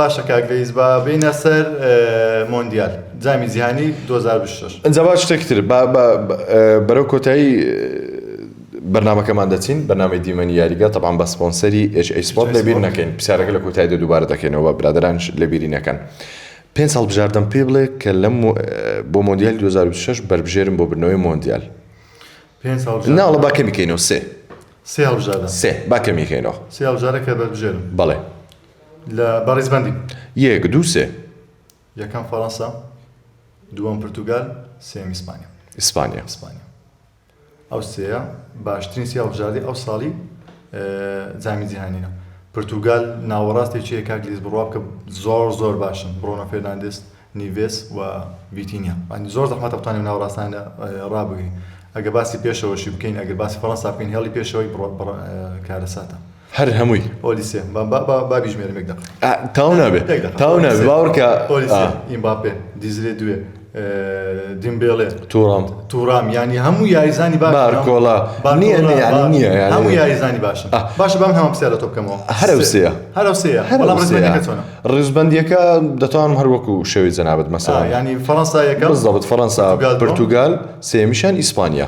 باشە کاگرێز بە بینە سەر مۆندیال جامی جیهانی 2026 ئەنجا با شتێکتر بەرەو کۆتایی بەرنامەکەمان دەچین بەرنامەی دیمەنی یاریگا طبعاً بە سپۆنسەری HA Sport لەبیر نەکەین پرسیارەکە لە کۆتاییدا دووبارە دەکەینەوە برادرانش لەبیری نەکەن 5 ساڵ بژاردەم پێ بڵێ کە لەم بۆ مۆندیالی 2026 بربژێرم بۆ برنەوەی مۆندیال 5 ساڵ ناڵە با کەمیکەینەوە سێ هەڵبژاردە سێ با کەمیکەینەوە سێ هەڵبژارە کە بەربژێرم بەڵێ لە بەڕێزبەندی 1 2 3 یەکەم فەڕەنسا دووەم پورتوگال سێم ئیسپانیا ئەو سێیە باشترین سێ هەڵبژاردی ئەو ساڵی جامی جیهانیە پورتوگال ناوەڕاستێکی کاگلیز بڕوا بکە زۆر باشن برۆنۆ فێرناندێز نیڤێس و ڤیتینیا ئەنی زۆر زەحمەتە بتوانین ناوەڕاستانە ڕابگەین ئەگە باسی پێشەوەشی بکەین ئەگەر باسی فەڕەنسا بکەین هێڵی پێشەوەی کارەساتە هەر هەمووی پۆلیسێ بابی ژمێرە مێک دەقە تاو نابێ باوەڕکە پۆلیسێ ئیمباپێ دیزلێ دوێ دیمبێڵێ توورام ینی هەموو یاریزانی بارکۆڵا نییە هەموو یاریزانی باشە بەم هەمە پرسیارە تۆ بکەمەوە هەرو سێیە بەڵام ڕێزبەندیەکە چۆنە ڕێزبەندیەکە دەتوانم هەر وەکو شێوەی جەنابەت مەسەڵەن ینی فەڕەنسا یەکەم بالضبط فەڕەنسا پورتوگال سێمیشان ئیسپانیا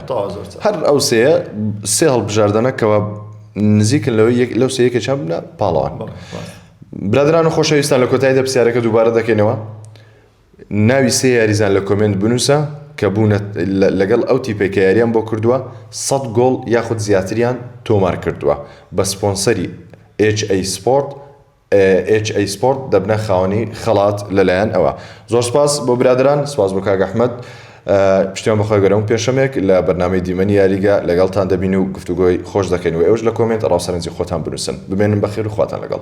هەر ئەو سێیە سێ هەڵبژاردنەکەوە نزیکن لەو سەیەکێکیان بنە پاڵەوان برادران و خۆشەویستان لە کۆتاییدا پرسیارەکە دووبارە دەکەینەوە ناوی سێ یاریزان لە کۆمنت بنووسە کە بوونە لەگەڵ ئەو تیپێکە یاریان بۆ کردووە 100 گۆڵ یاخود زیاتریان تۆمار کردووە بە سپۆنسەری HA Sport دەبنە خاوەنی خەڵات لەلایەن ئەوە زۆر سپاس بۆ برادران سپاس بۆ کاک ئەحمەد پشتیان بەخۆی گەرەوم پێشەمێک لە بەرنامەی دیمەنی یاریگا لەگەڵتان دەبین و گفتوگۆی خۆش دەکەین و ئێوەش لە کۆمنت ڕاوسەرنجی خۆتان بنووسن ببێنن بەخێر و خواتان لەگەڵ